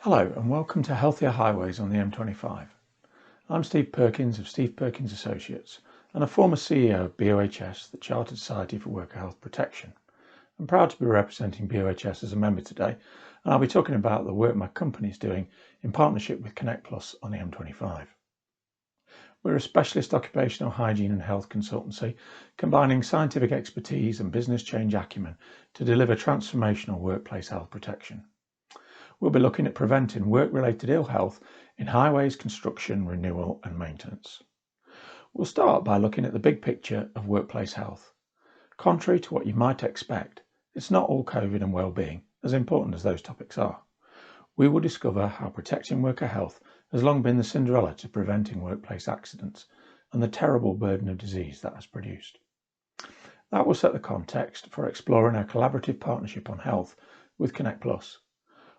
Hello and welcome to Healthier Highways on the M25. I'm Steve Perkins of Steve Perkins Associates and a former CEO of BOHS, the Chartered Society for Worker Health Protection. I'm proud to be representing BOHS as a member today, and I'll be talking about the work my company is doing in partnership with Connect Plus on the M25. We're a specialist occupational hygiene and health consultancy, combining scientific expertise and business change acumen to deliver transformational workplace health protection. We'll be looking at preventing work-related ill health in highways, construction, renewal and maintenance. We'll start by looking at the big picture of workplace health. Contrary to what you might expect, it's not all COVID and well-being, as important as those topics are. We will discover how protecting worker health has long been the Cinderella to preventing workplace accidents and the terrible burden of disease that has produced. That will set the context for exploring our collaborative partnership on health with Connect Plus.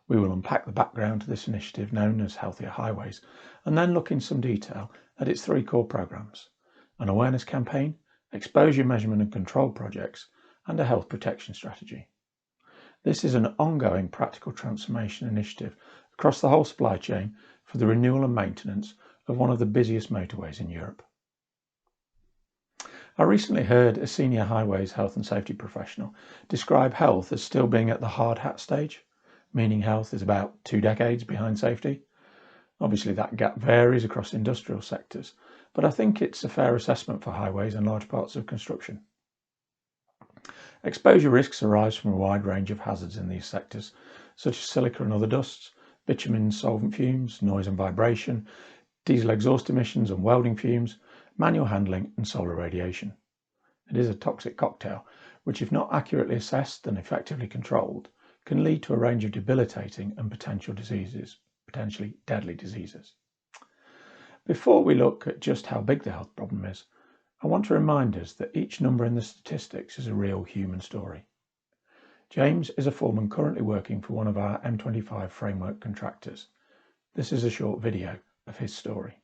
We will unpack the background to this initiative known as Healthier Highways and then look in some detail at its three core programmes: an awareness campaign, exposure measurement and control projects, and a health protection strategy. This is an ongoing practical transformation initiative across the whole supply chain for the renewal and maintenance of one of the busiest motorways in Europe. I recently heard a senior highways health and safety professional describe health as still being at the hard hat stage, meaning health is about 2 decades behind safety. Obviously that gap varies across industrial sectors, but I think it's a fair assessment for highways and large parts of construction. Exposure risks arise from a wide range of hazards in these sectors, such as silica and other dusts, bitumen solvent fumes, noise and vibration, diesel exhaust emissions and welding fumes, manual handling and solar radiation. It is a toxic cocktail, which if not accurately assessed and effectively controlled, can lead to a range of debilitating and potentially deadly diseases. Before we look at just how big the health problem is, I want to remind us that each number in the statistics is a real human story. James is a foreman currently working for one of our M25 framework contractors. This is a short video of his story.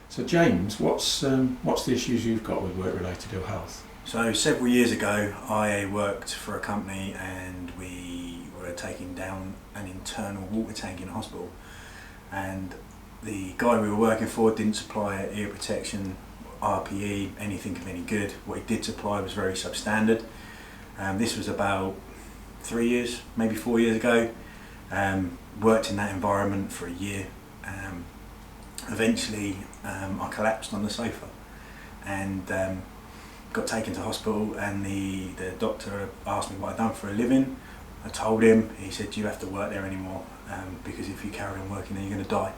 So James, what's the issues you've got with work-related ill health? So several years ago I worked for a company and we were taking down an internal water tank in a hospital, and the guy we were working for didn't supply ear protection, RPE, anything of any good. What he did supply was very substandard. This was about 3 years, maybe 4 years ago. Worked in that environment for a year. Eventually I collapsed on the sofa and got taken to hospital, and the doctor asked me what I'd done for a living. I told him. He said, "You have to work there anymore because if you carry on working there you're going to die."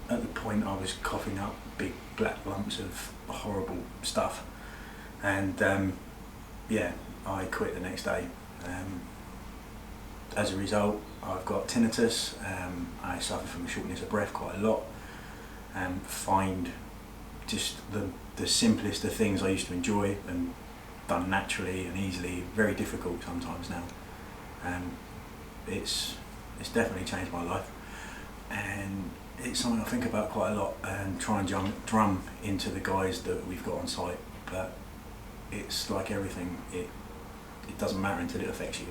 At the point I was coughing up big black lumps of horrible stuff, and yeah, I quit the next day. As a result, I've got tinnitus. I suffer from shortness of breath quite a lot, and find just the simplest of things I used to enjoy and done naturally and easily very difficult sometimes now. It's definitely changed my life, and it's something I think about quite a lot and try and drum into the guys that we've got on site. But it's like everything, it doesn't matter until it affects you.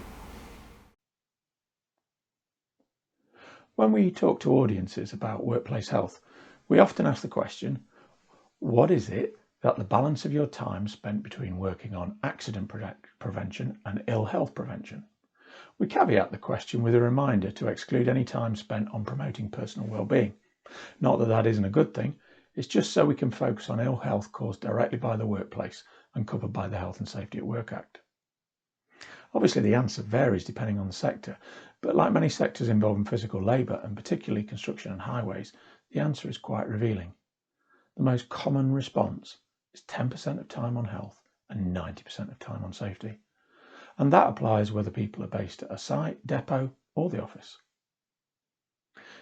When we talk to audiences about workplace health, we often ask the question, what is it that the balance of your time spent between working on accident prevention and ill health prevention? We caveat the question with a reminder to exclude any time spent on promoting personal well-being. Not that that isn't a good thing, it's just so we can focus on ill health caused directly by the workplace and covered by the Health and Safety at Work Act. Obviously the answer varies depending on the sector, but like many sectors involving physical labour and particularly construction and highways, the answer is quite revealing. The most common response is 10% of time on health and 90% of time on safety. And that applies whether people are based at a site, depot or the office.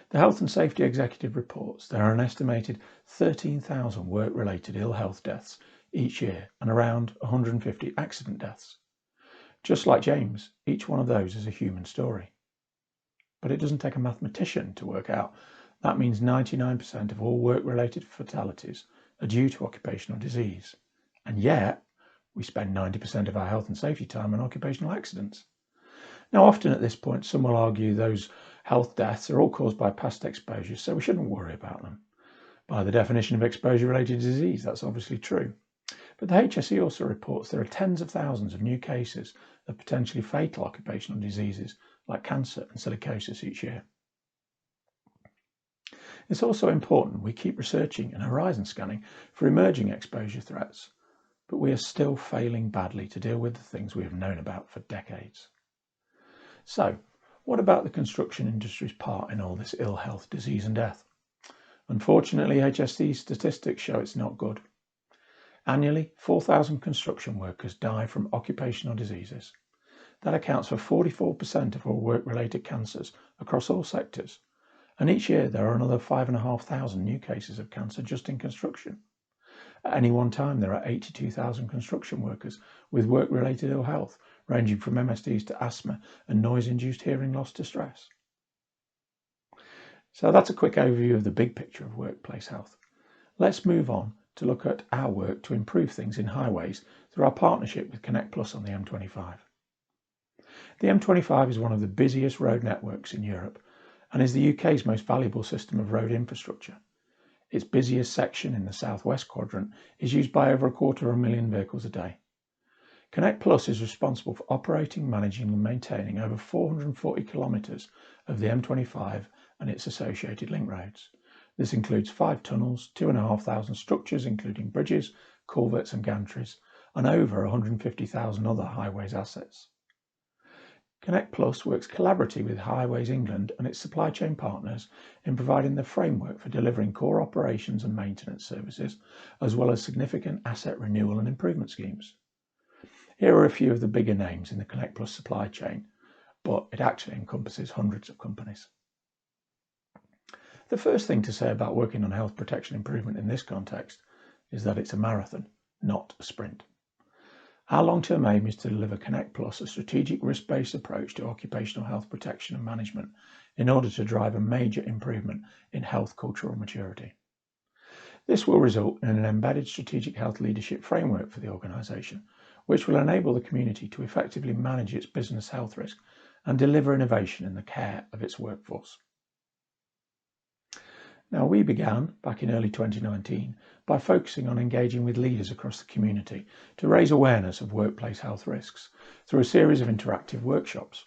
The Health and Safety Executive reports there are an estimated 13,000 work-related ill health deaths each year and around 150 accident deaths. Just like James, each one of those is a human story. But it doesn't take a mathematician to work out that means 99% of all work-related fatalities are due to occupational disease. And yet, we spend 90% of our health and safety time on occupational accidents. Now, often at this point, some will argue those health deaths are all caused by past exposures, so we shouldn't worry about them. By the definition of exposure-related disease, that's obviously true. But the HSE also reports there are tens of thousands of new cases of potentially fatal occupational diseases like cancer and silicosis each year. It's also important we keep researching and horizon scanning for emerging exposure threats, but we are still failing badly to deal with the things we have known about for decades. So, what about the construction industry's part in all this ill health, disease and death? Unfortunately, HSE statistics show it's not good. Annually, 4,000 construction workers die from occupational diseases. That accounts for 44% of all work-related cancers across all sectors. And each year there are another 5,500 new cases of cancer just in construction. At any one time, there are 82,000 construction workers with work-related ill health, ranging from MSDs to asthma and noise-induced hearing loss to stress. So that's a quick overview of the big picture of workplace health. Let's move on to look at our work to improve things in highways through our partnership with Connect Plus on the M25. The M25 is one of the busiest road networks in Europe and is the UK's most valuable system of road infrastructure. Its busiest section in the southwest quadrant is used by over 250,000 vehicles a day. Connect Plus is responsible for operating, managing and maintaining over 440 kilometres of the M25 and its associated link roads. This includes 5 tunnels, 2,500 structures including bridges, culverts and gantries, and over 150,000 other highways assets. Connect Plus works collaboratively with Highways England and its supply chain partners in providing the framework for delivering core operations and maintenance services, as well as significant asset renewal and improvement schemes. Here are a few of the bigger names in the Connect Plus supply chain, but it actually encompasses hundreds of companies. The first thing to say about working on health protection improvement in this context is that it's a marathon, not a sprint. Our long-term aim is to deliver Connect Plus a strategic risk-based approach to occupational health protection and management in order to drive a major improvement in health cultural maturity. This will result in an embedded strategic health leadership framework for the organisation, which will enable the community to effectively manage its business health risk and deliver innovation in the care of its workforce. Now, we began back in early 2019 by focusing on engaging with leaders across the community to raise awareness of workplace health risks through a series of interactive workshops.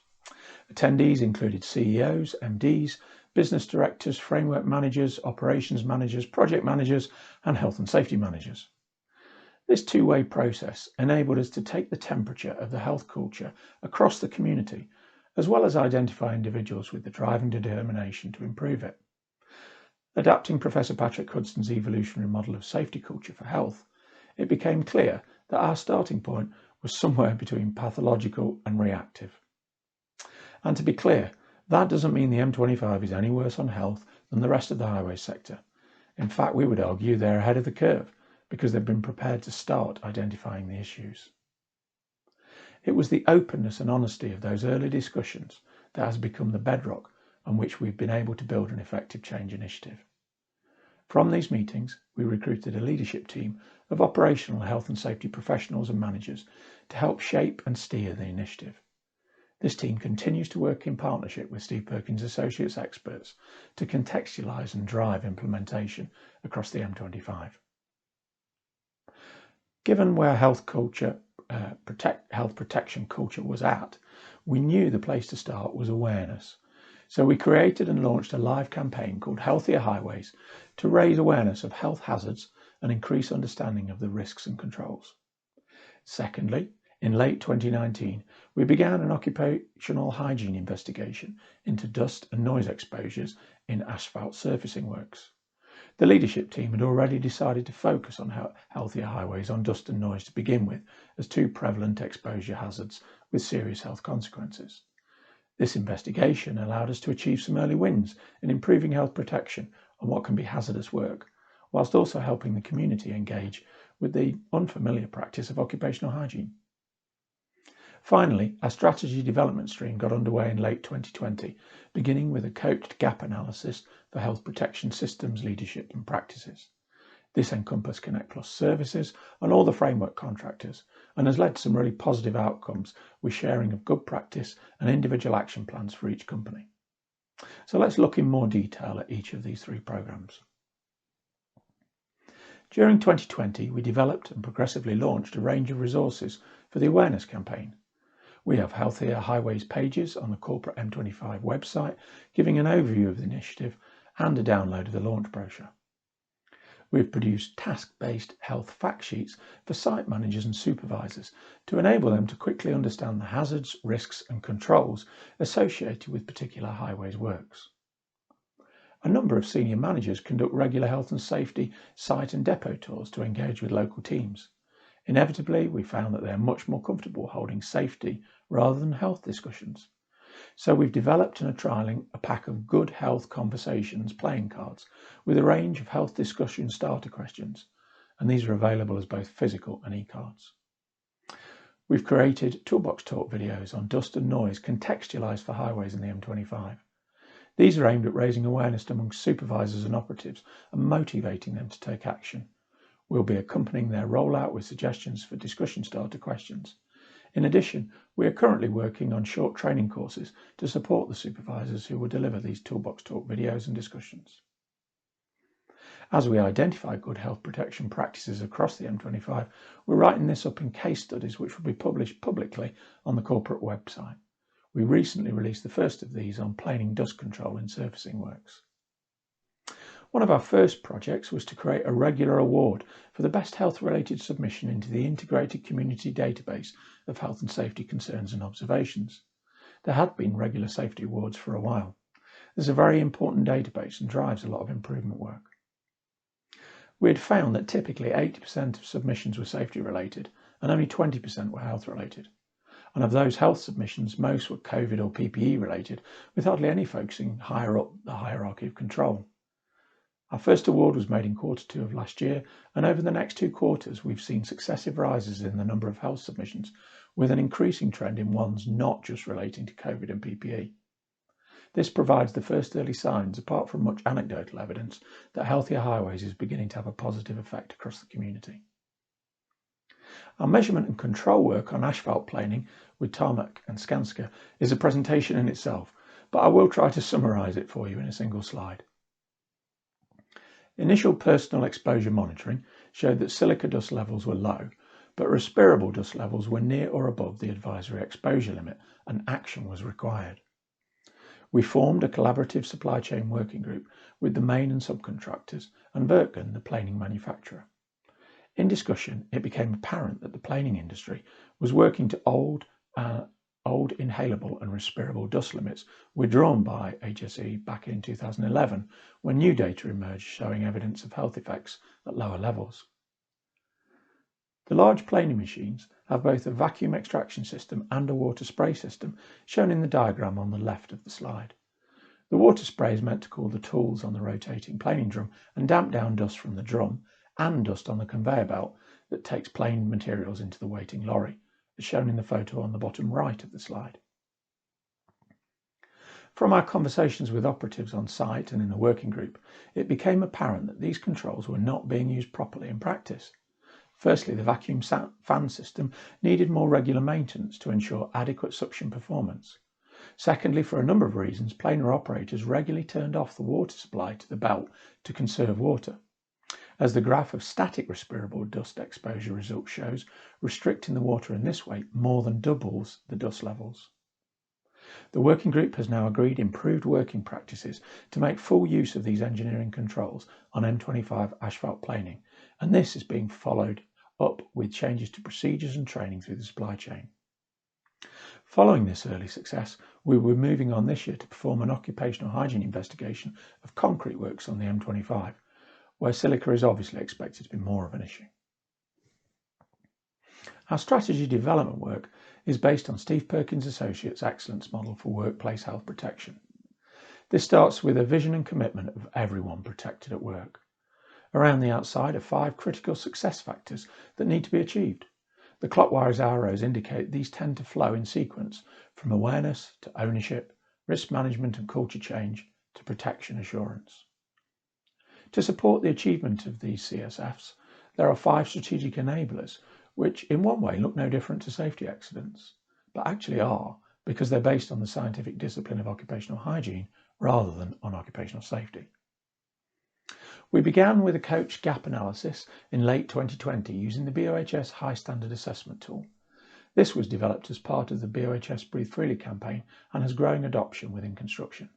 Attendees included CEOs, MDs, business directors, framework managers, operations managers, project managers, and health and safety managers. This two-way process enabled us to take the temperature of the health culture across the community, as well as identify individuals with the drive and determination to improve it. Adapting Professor Patrick Hudson's evolutionary model of safety culture for health, it became clear that our starting point was somewhere between pathological and reactive. And to be clear, that doesn't mean the M25 is any worse on health than the rest of the highway sector. In fact, we would argue they're ahead of the curve because they've been prepared to start identifying the issues. It was the openness and honesty of those early discussions that has become the bedrock on which we've been able to build an effective change initiative. From these meetings, we recruited a leadership team of operational health and safety professionals and managers to help shape and steer the initiative. This team continues to work in partnership with Steve Perkins Associates experts to contextualise and drive implementation across the M25. Given where health protection culture was at, we knew the place to start was awareness. So we created and launched a live campaign called Healthier Highways to raise awareness of health hazards and increase understanding of the risks and controls. Secondly, in late 2019, we began an occupational hygiene investigation into dust and noise exposures in asphalt surfacing works. The leadership team had already decided to focus on healthier highways on dust and noise to begin with, as two prevalent exposure hazards with serious health consequences. This investigation allowed us to achieve some early wins in improving health protection on what can be hazardous work, whilst also helping the community engage with the unfamiliar practice of occupational hygiene. Finally, our strategy development stream got underway in late 2020, beginning with a coached gap analysis for health protection systems, leadership and practices. This encompassed Connect Plus services and all the framework contractors, and has led to some really positive outcomes with sharing of good practice and individual action plans for each company. So let's look in more detail at each of these three programs. During 2020, we developed and progressively launched a range of resources for the awareness campaign. We have Healthier Highways pages on the corporate M25 website, giving an overview of the initiative and a download of the launch brochure. We've produced task-based health fact sheets for site managers and supervisors to enable them to quickly understand the hazards, risks and controls associated with particular highways works. A number of senior managers conduct regular health and safety site and depot tours to engage with local teams. Inevitably, we found that they are much more comfortable holding safety rather than health discussions. So we've developed and are trialling a pack of Good Health Conversations playing cards with a range of health discussion starter questions, and these are available as both physical and e-cards. We've created Toolbox Talk videos on dust and noise contextualised for highways in the M25. These are aimed at raising awareness amongst supervisors and operatives and motivating them to take action. We'll be accompanying their rollout with suggestions for discussion starter questions. In addition, we are currently working on short training courses to support the supervisors who will deliver these Toolbox Talk videos and discussions. As we identify good health protection practices across the M25, we're writing this up in case studies which will be published publicly on the corporate website. We recently released the first of these on planing dust control in surfacing works. One of our first projects was to create a regular award for the best health-related submission into the integrated community database of health and safety concerns and observations. There had been regular safety awards for a while. This is a very important database and drives a lot of improvement work. We had found that typically 80% of submissions were safety related and only 20% were health related. And of those health submissions, most were COVID or PPE related, with hardly any focusing higher up the hierarchy of control. Our first award was made in Q2 of last year, and over the next 2 quarters we've seen successive rises in the number of health submissions, with an increasing trend in ones not just relating to COVID and PPE. This provides the first early signs, apart from much anecdotal evidence, that Healthier Highways is beginning to have a positive effect across the community. Our measurement and control work on asphalt planing with Tarmac and Skanska is a presentation in itself, but I will try to summarise it for you in a single slide. Initial personal exposure monitoring showed that silica dust levels were low, but respirable dust levels were near or above the advisory exposure limit and action was required. We formed a collaborative supply chain working group with the main and subcontractors and Perkins, the planing manufacturer. In discussion, it became apparent that the planing industry was working to old inhalable and respirable dust limits withdrawn by HSE back in 2011 when new data emerged showing evidence of health effects at lower levels. The large planing machines have both a vacuum extraction system and a water spray system shown in the diagram on the left of the slide. The water spray is meant to cool the tools on the rotating planing drum and damp down dust from the drum and dust on the conveyor belt that takes planed materials into the waiting lorry, as shown in the photo on the bottom right of the slide. From our conversations with operatives on site and in the working group, it became apparent that these controls were not being used properly in practice. Firstly, the vacuum fan system needed more regular maintenance to ensure adequate suction performance. Secondly, for a number of reasons, planer operators regularly turned off the water supply to the belt to conserve water. As the graph of static respirable dust exposure results shows, restricting the water in this way more than doubles the dust levels. The working group has now agreed improved working practices to make full use of these engineering controls on M25 asphalt planing, and this is being followed up with changes to procedures and training through the supply chain. Following this early success, we were moving on this year to perform an occupational hygiene investigation of concrete works on the M25, where silica is obviously expected to be more of an issue. Our strategy development work is based on Steve Perkins Associates' excellence model for workplace health protection. This starts with a vision and commitment of everyone protected at work. Around the outside are 5 critical success factors that need to be achieved. The clockwise arrows indicate these tend to flow in sequence from awareness to ownership, risk management and culture change to protection assurance. To support the achievement of these CSFs, there are 5 strategic enablers which in one way look no different to safety excellence, but actually are because they're based on the scientific discipline of occupational hygiene rather than on occupational safety. We began with a coach gap analysis in late 2020 using the BOHS High Standard Assessment tool. This was developed as part of the BOHS Breathe Freely campaign and has growing adoption within construction.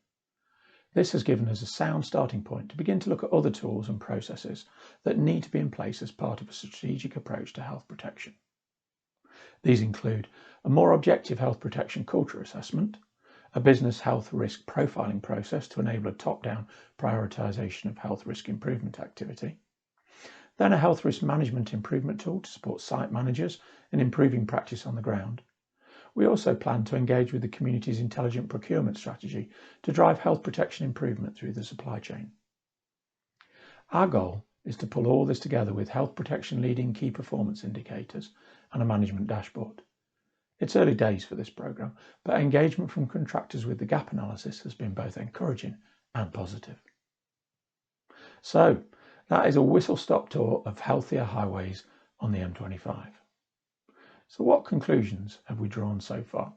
This has given us a sound starting point to begin to look at other tools and processes that need to be in place as part of a strategic approach to health protection. These include a more objective health protection culture assessment, a business health risk profiling process to enable a top-down prioritisation of health risk improvement activity, then a health risk management improvement tool to support site managers in improving practice on the ground. We also plan to engage with the community's intelligent procurement strategy to drive health protection improvement through the supply chain. Our goal is to pull all this together with health protection leading key performance indicators and a management dashboard. It's early days for this programme, but engagement from contractors with the gap analysis has been both encouraging and positive. So that is a whistle-stop tour of healthier highways on the M25. So what conclusions have we drawn so far?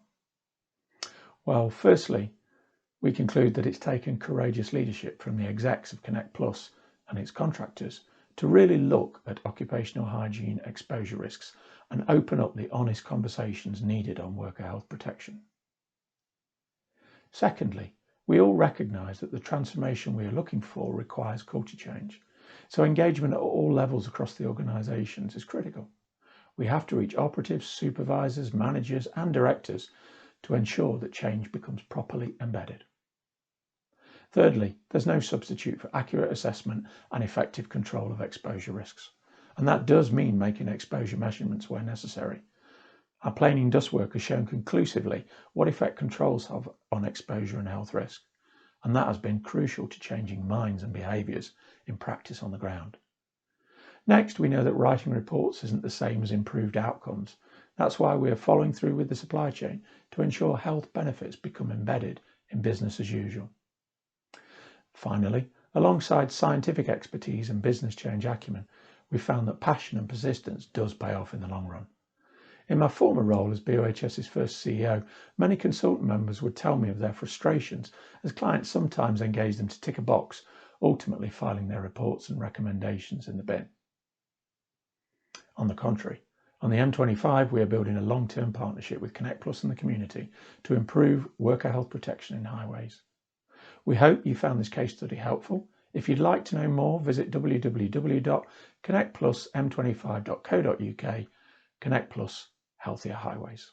Well, firstly, we conclude that it's taken courageous leadership from the execs of Connect Plus and its contractors to really look at occupational hygiene exposure risks and open up the honest conversations needed on worker health protection. Secondly, we all recognise that the transformation we are looking for requires culture change, so engagement at all levels across the organisations is critical. We have to reach operatives, supervisors, managers and directors to ensure that change becomes properly embedded. Thirdly, there's no substitute for accurate assessment and effective control of exposure risks. And that does mean making exposure measurements where necessary. Our planing dust work has shown conclusively what effect controls have on exposure and health risk. And that has been crucial to changing minds and behaviours in practice on the ground. Next, we know that writing reports isn't the same as improved outcomes. That's why we are following through with the supply chain to ensure health benefits become embedded in business as usual. Finally, alongside scientific expertise and business change acumen, we found that passion and persistence does pay off in the long run. In my former role as BOHS's first CEO, many consultant members would tell me of their frustrations as clients sometimes engage them to tick a box, ultimately filing their reports and recommendations in the bin. On the contrary, on the M25 we are building a long-term partnership with Connect Plus and the community to improve worker health protection in highways. We hope you found this case study helpful. If you'd like to know more, visit www.connectplusm25.co.uk. Connect Plus, Healthier Highways.